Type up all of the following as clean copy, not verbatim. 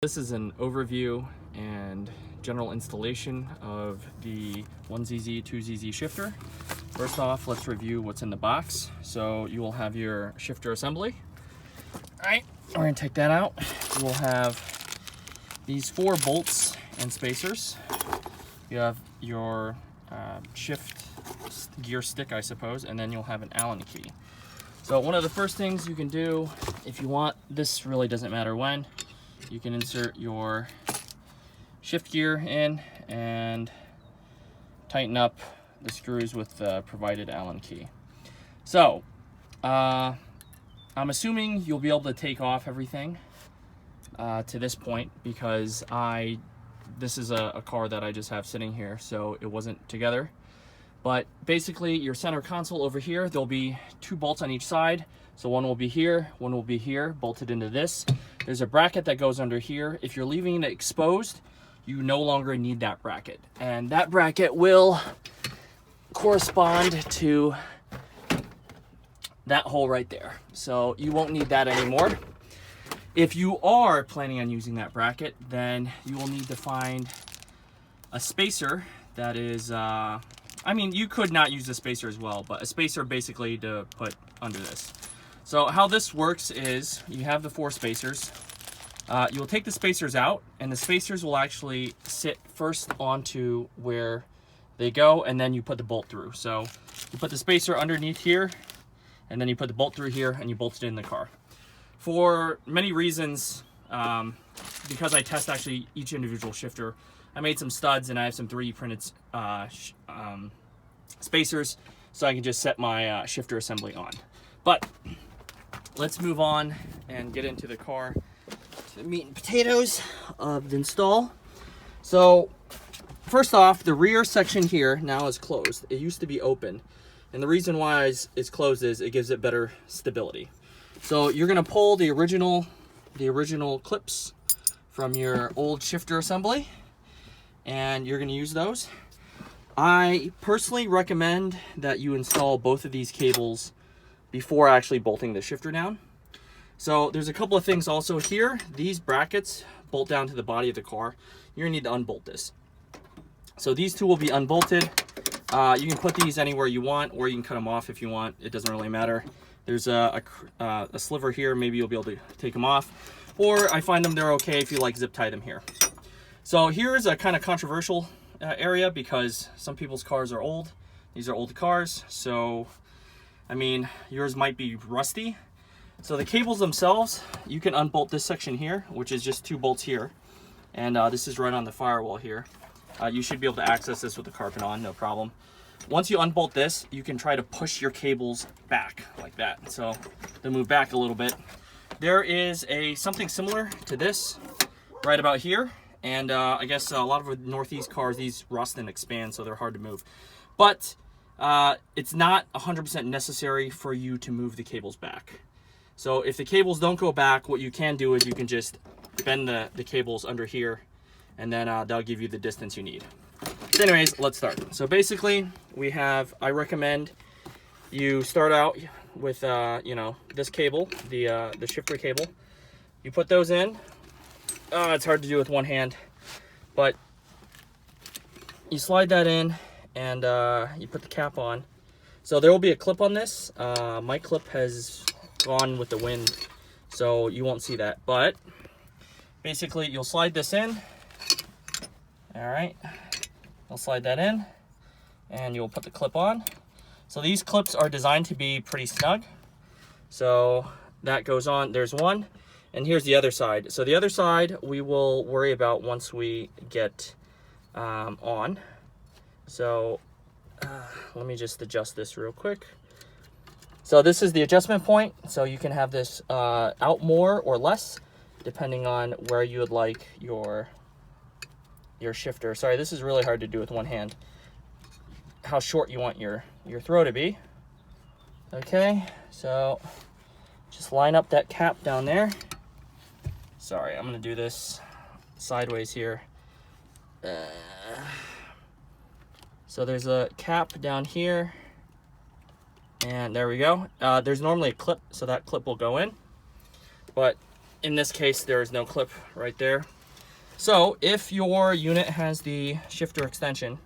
This is an overview and general installation of the 1ZZ, 2ZZ shifter. First off, let's review what's in the box. So you will have your shifter assembly. All right, we're gonna take that out. You will have these 4 bolts and spacers. You have your shift gear stick, I suppose, and then you'll have an Allen key. So one of the first things you can do, if you want, this really doesn't matter when, you can insert your shift gear in and tighten up the screws with the provided Allen key. So I'm assuming you'll be able to take off everything to this point, because this is a car that I just have sitting here, so it wasn't together. But basically, your center console over here, there'll be 2 bolts on each side. So one will be here, one will be here, bolted into this. There's a bracket that goes under here. If you're leaving it exposed, you no longer need that bracket. And that bracket will correspond to that hole right there. So you won't need that anymore. If you are planning on using that bracket, then you will need to find a spacer that is, I mean, you could not use a spacer as well, but a spacer basically to put under this. So how this works is you have the 4 spacers. You'll take the spacers out, and the spacers will actually sit first onto where they go, and then you put the bolt through. So you put the spacer underneath here, and then you put the bolt through here, and you bolt it in the car. For many reasons, because I test actually each individual shifter, I made some studs and I have some 3D printed spacers, so I can just set my shifter assembly on. But let's move on and get into the car, to the meat and potatoes of the install. So first off, the rear section here now is closed. It used to be open, and the reason why it's closed is it gives it better stability. So you're gonna pull the original clips from your old shifter assembly, and you're gonna use those. I personally recommend that you install both of these cables before actually bolting the shifter down. So there's a couple of things also here. These brackets bolt down to the body of the car. You're gonna need to unbolt this. So these 2 will be unbolted. You can put these anywhere you want, or you can cut them off if you want. It doesn't really matter. There's a sliver here. Maybe you'll be able to take them off. Or I find they're okay if you like zip tie them here. So here's a kind of controversial area, because some people's cars are old. These are old cars, so I mean, yours might be rusty. So the cables themselves, you can unbolt this section here, which is just 2 bolts here, and this is right on the firewall here. You should be able to access this with the carpet on, no problem. Once you unbolt this, you can try to push your cables back like that. So they move back a little bit. There is something similar to this right about here. And I guess a lot of Northeast cars, these rust and expand, so they're hard to move. But it's not 100% necessary for you to move the cables back. So if the cables don't go back, what you can do is you can just bend the cables under here, and then that'll give you the distance you need. So anyways, let's start. So basically, I recommend you start out with you know, this cable, the shifter cable. You put those in. It's hard to do with one hand, but you slide that in, and you put the cap on. So there will be a clip on this. My clip has gone with the wind, so you won't see that, but basically you'll slide this in. All right, you'll slide that in, and you'll put the clip on. So these clips are designed to be pretty snug. So that goes on. There's one. And here's the other side. So the other side we will worry about once we get on. So let me just adjust this real quick. So this is the adjustment point. So you can have this out more or less, depending on where you would like your shifter. Sorry, this is really hard to do with one hand. How short you want your throw to be. Okay, so just line up that cap down there. Sorry, I'm gonna do this sideways here. So there's a cap down here, and there we go. There's normally a clip, so that clip will go in. But in this case, there is no clip right there. So if your unit has the shifter extension,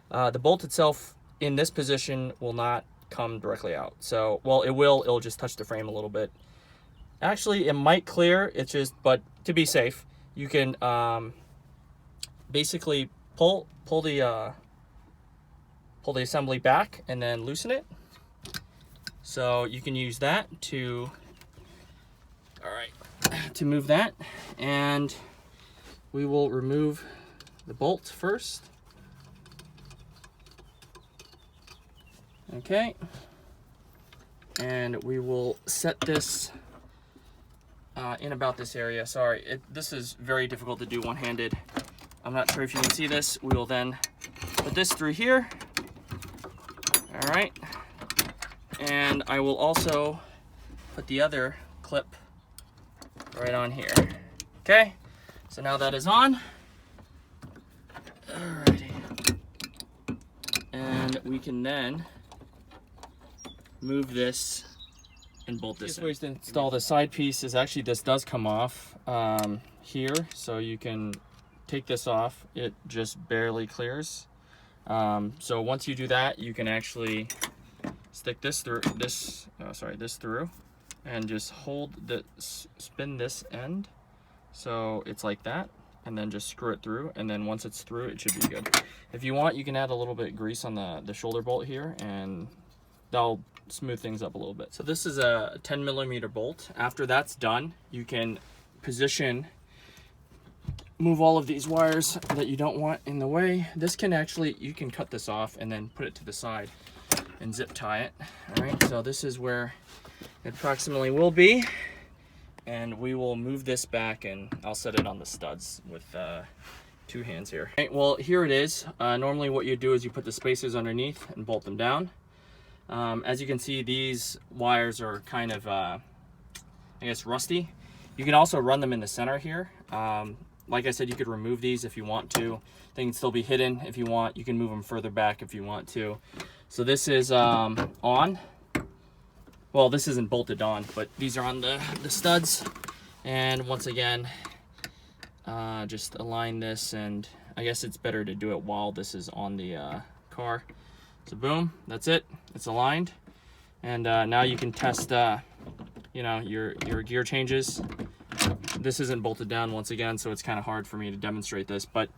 the bolt itself in this position will not come directly out. So, well, it'll just touch the frame a little bit. Actually, it might clear, it's just, but to be safe, you can basically pull the assembly back and then loosen it. So you can use that to, to move that. And we will remove the bolt first. Okay. And we will set this in about this area. Sorry, this is very difficult to do one-handed. I'm not sure if you can see this. We will then put this through here. All right. And I will also put the other clip right on here. Okay, so now that is on. Alrighty. And we can then move this and bolt this in. Ways to install the side piece is actually, this does come off here, so you can take this off. It just barely clears. So once you do that, you can actually stick this through, this through, and just hold the, spin this end, so it's like that, and then just screw it through, and then once it's through, it should be good. If you want, you can add a little bit of grease on the shoulder bolt here, and that'll smooth things up a little bit. So this is a 10mm bolt. After that's done, you can move all of these wires that you don't want in the way. This can actually, you can cut this off and then put it to the side and zip tie it. All right, so this is where it approximately will be, and we will move this back and I'll set it on the studs with 2 hands here. All right, well, here it is. Normally what you do is you put the spacers underneath and bolt them down. As you can see, these wires are kind of I guess rusty. You can also run them in the center here. Like I said, you could remove these if you want to. They can still be hidden if you want. You can move them further back if you want to. So this is on. Well, this isn't bolted on, but these are on the studs. And once again, just align this, and I guess it's better to do it while this is on the car. So boom, that's it. It's aligned. And now you can test you know, your gear changes. This isn't bolted down once again, so it's kind of hard for me to demonstrate this, but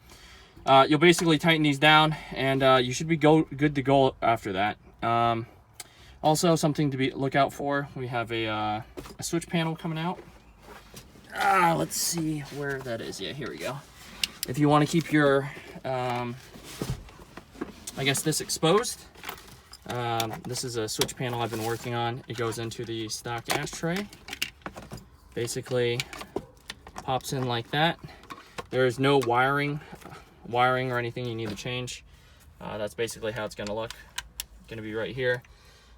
you'll basically tighten these down, and you should be good to go after that. Also, something to look out for, we have a switch panel coming out. Let's see where that is. Yeah, here we go. If you want to keep your I guess this exposed, this is a switch panel I've been working on. It goes into the stock ashtray. Basically pops in like that. There is no wiring or anything you need to change. That's basically how it's going to look. It's going to be right here.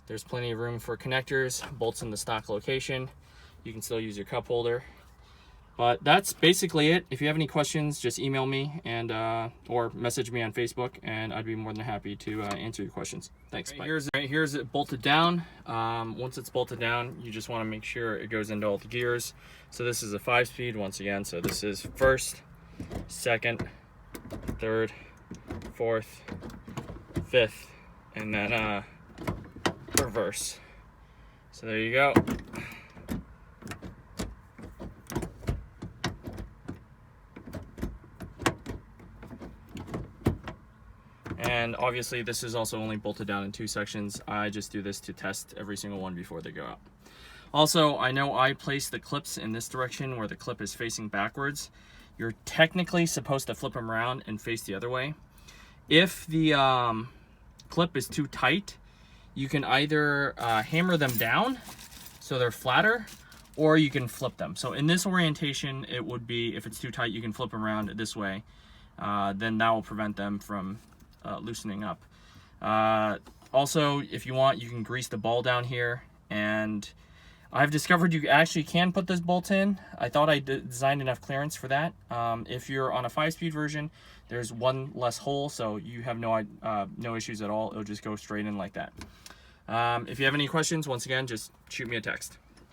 There's plenty of room for connectors, bolts in the stock location. You can still use your cup holder. But that's basically it. If you have any questions, just email me and or message me on Facebook, and I'd be more than happy to answer your questions. Thanks. Here's it bolted down. Once it's bolted down, you just want to make sure it goes into all the gears. So this is a 5-speed once again. So this is first, second, third, fourth, fifth, and then reverse. So there you go. And obviously this is also only bolted down in 2 sections. I just do this to test every single one before they go out. Also, I know I place the clips in this direction where the clip is facing backwards. You're technically supposed to flip them around and face the other way. If the clip is too tight, you can either hammer them down so they're flatter, or you can flip them. So in this orientation, it would be, if it's too tight, you can flip them around this way. Then that will prevent them from loosening up. Also, if you want, you can grease the ball down here, and I've discovered you actually can put this bolt in. I thought I designed enough clearance for that. If you're on a 5-speed version, there's one less hole, so you have no issues at all. It'll just go straight in like that. If you have any questions, once again, just shoot me a text.